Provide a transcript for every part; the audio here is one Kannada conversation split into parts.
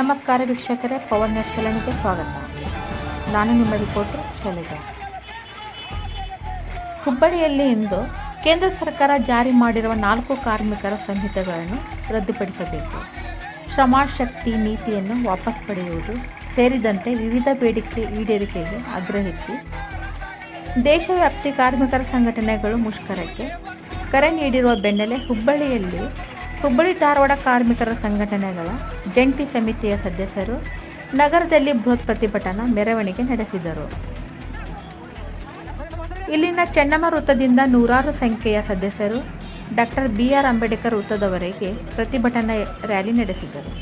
ನಮಸ್ಕಾರ ವೀಕ್ಷಕರೇ, ಪವನ್ ನ್ಯೂಸ್ ಚಾನೆಲ್ಗೆ ಸ್ವಾಗತ. ನಾನು ನಿಮ್ಮ ರಿಪೋರ್ಟರ್ ಶೈಲಜಾ. ಹುಬ್ಬಳ್ಳಿಯಲ್ಲಿ ಇಂದು ಕೇಂದ್ರ ಸರ್ಕಾರ ಜಾರಿ ಮಾಡಿರುವ 4 ಕಾರ್ಮಿಕರ ಸಂಹಿತೆಗಳನ್ನು ರದ್ದುಪಡಿಸಬೇಕು, ಶ್ರಮಶಕ್ತಿ ನೀತಿಯನ್ನು ವಾಪಸ್ ಪಡೆಯುವುದು ಸೇರಿದಂತೆ ವಿವಿಧ ಬೇಡಿಕೆ ಈಡೇರಿಕೆಗೆ ಆಗ್ರಹಿಸಿ ದೇಶವ್ಯಾಪಿ ಕಾರ್ಮಿಕರ ಸಂಘಟನೆಗಳು ಮುಷ್ಕರಕ್ಕೆ ಕರೆ ನೀಡಿರುವ ಬೆನ್ನಲ್ಲೇ ಹುಬ್ಬಳ್ಳಿ ಧಾರವಾಡ ಕಾರ್ಮಿಕರ ಸಂಘಟನೆಗಳ ಜಂಟಿ ಸಮಿತಿಯ ಸದಸ್ಯರು ನಗರದಲ್ಲಿ ಬೃಹತ್ ಪ್ರತಿಭಟನಾ ಮೆರವಣಿಗೆ ನಡೆಸಿದರು. ಇಲ್ಲಿನ ಚೆನ್ನಮ್ಮ ವೃತ್ತದಿಂದ ನೂರಾರು ಸಂಖ್ಯೆಯ ಸದಸ್ಯರು ಡಾಕ್ಟರ್ BR ಅಂಬೇಡ್ಕರ್ ವೃತ್ತದವರೆಗೆ ಪ್ರತಿಭಟನಾ ರ್ಯಾಲಿ ನಡೆಸಿದರು.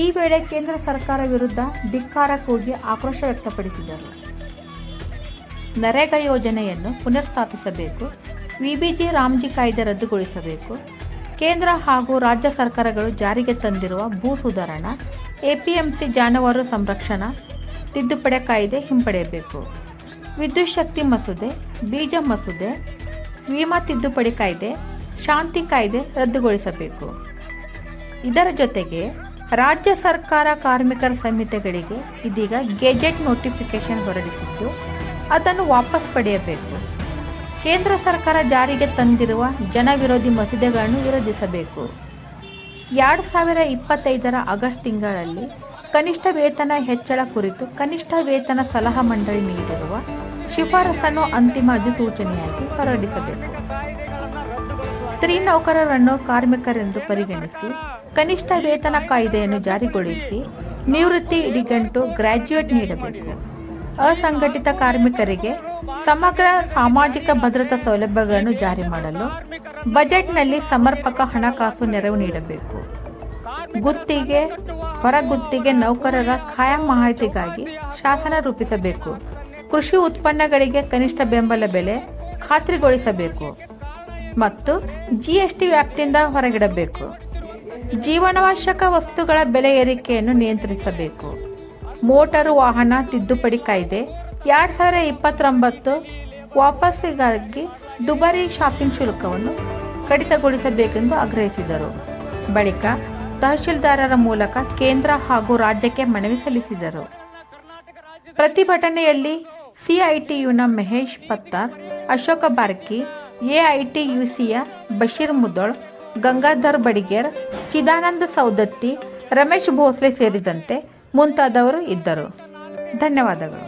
ಈ ವೇಳೆ ಕೇಂದ್ರ ಸರ್ಕಾರ ವಿರುದ್ಧ ಧಿಕ್ಕಾರ ಕೂಗಿ ಆಕ್ರೋಶ ವ್ಯಕ್ತಪಡಿಸಿದರು. ನರೇಗಾ ಯೋಜನೆಯನ್ನು ಪುನರ್ಸ್ಥಾಪಿಸಬೇಕು, VBG ರಾಮ್ಜಿ ಕಾಯ್ದೆ ರದ್ದುಗೊಳಿಸಬೇಕು, ಕೇಂದ್ರ ಹಾಗೂ ರಾಜ್ಯ ಸರ್ಕಾರಗಳು ಜಾರಿಗೆ ತಂದಿರುವ ಭೂ ಸುಧಾರಣಾ APMC ಜಾನುವಾರು ಸಂರಕ್ಷಣಾ ತಿದ್ದುಪಡಿ ಕಾಯ್ದೆ ಹಿಂಪಡೆಯಬೇಕು, ವಿದ್ಯುತ್ ಶಕ್ತಿ ಮಸೂದೆ, ಬೀಜ ಮಸೂದೆ, ವಿಮಾ ತಿದ್ದುಪಡಿ ಕಾಯ್ದೆ, ಶಾಂತಿ ಕಾಯ್ದೆ ರದ್ದುಗೊಳಿಸಬೇಕು. ಇದರ ಜೊತೆಗೆ ರಾಜ್ಯ ಸರ್ಕಾರ ಕಾರ್ಮಿಕರ ಸಂಹಿತೆಗಳಿಗೆ ಇದೀಗ ಗೆಜೆಟ್ ನೋಟಿಫಿಕೇಶನ್ ಹೊರಡಿಸಿದ್ದು ಅದನ್ನು ವಾಪಸ್ ಪಡೆಯಬೇಕು. ಕೇಂದ್ರ ಸರ್ಕಾರ ಜಾರಿಗೆ ತಂದಿರುವ ಜನವಿರೋಧಿ ಮಸೂದೆಗಳನ್ನು ವಿರೋಧಿಸಬೇಕು. 2025ರ ಆಗಸ್ಟ್ ತಿಂಗಳಲ್ಲಿ ಕನಿಷ್ಠ ವೇತನ ಹೆಚ್ಚಳ ಕುರಿತು ಕನಿಷ್ಠ ವೇತನ ಸಲಹಾ ಮಂಡಳಿ ನೀಡಿರುವ ಶಿಫಾರಸನ್ನು ಅಂತಿಮ ಅಧಿಸೂಚನೆಯಾಗಿ ಹೊರಡಿಸಬೇಕು. ಸ್ತ್ರೀ ನೌಕರರನ್ನು ಕಾರ್ಮಿಕರೆಂದು ಪರಿಗಣಿಸಿ ಕನಿಷ್ಠ ವೇತನ ಕಾಯ್ದೆಯನ್ನು ಜಾರಿಗೊಳಿಸಿ ನಿವೃತ್ತಿ ಇಡಿಗಂಟು ಗ್ರಾಜ್ಯುಯೇಟ್ ನೀಡಬೇಕು. ಅಸಂಘಟಿತ ಕಾರ್ಮಿಕರಿಗೆ ಸಮಗ್ರ ಸಾಮಾಜಿಕ ಭದ್ರತಾ ಸೌಲಭ್ಯಗಳನ್ನು ಜಾರಿ ಮಾಡಲು ಬಜೆಟ್ನಲ್ಲಿ ಸಮರ್ಪಕ ಹಣಕಾಸು ನೆರವು ನೀಡಬೇಕು. ಗುತ್ತಿಗೆ, ಹೊರಗುತ್ತಿಗೆ ನೌಕರರ ಖಾಯಂ ಮಾಹಿತಿಗಾಗಿ ಶಾಸನ ರೂಪಿಸಬೇಕು. ಕೃಷಿ ಉತ್ಪನ್ನಗಳಿಗೆ ಕನಿಷ್ಠ ಬೆಂಬಲ ಬೆಲೆ ಖಾತ್ರಿಗೊಳಿಸಬೇಕು ಮತ್ತು GST ವ್ಯಾಪ್ತಿಯಿಂದ ಹೊರಗಿಡಬೇಕು. ಜೀವನಾವಶ್ಯಕ ವಸ್ತುಗಳ ಬೆಲೆ ಏರಿಕೆಯನ್ನು ನಿಯಂತ್ರಿಸಬೇಕು. ಮೋಟಾರು ವಾಹನ ತಿದ್ದುಪಡಿ ಕಾಯ್ದೆ 2029 ವಾಪಸ್ಸಿಗಾಗಿ ದುಬಾರಿ ಶಾಪಿಂಗ್ ಶುಲ್ಕವನ್ನು ಕಡಿತಗೊಳಿಸಬೇಕೆಂದು ಆಗ್ರಹಿಸಿದರು. ಬಳಿಕ ತಹಶೀಲ್ದಾರರ ಮೂಲಕ ಕೇಂದ್ರ ಹಾಗೂ ರಾಜ್ಯಕ್ಕೆ ಮನವಿ ಸಲ್ಲಿಸಿದರು. ಪ್ರತಿಭಟನೆಯಲ್ಲಿ CITUನ ಮಹೇಶ್ ಪತ್ತಾರ್, ಅಶೋಕ ಬಾರ್ಕಿ, AITUCಯ ಬಶೀರ್ ಮುದೋಳ್, ಗಂಗಾಧರ್ ಬಡಿಗೇರ್, ಚಿದಾನಂದ ಸೌದತ್ತಿ, ರಮೇಶ್ ಭೋಸ್ಲೆ ಸೇರಿದಂತೆ ಮುಂತಾದವರು ಇದ್ದರು. ಧನ್ಯವಾದಗಳು.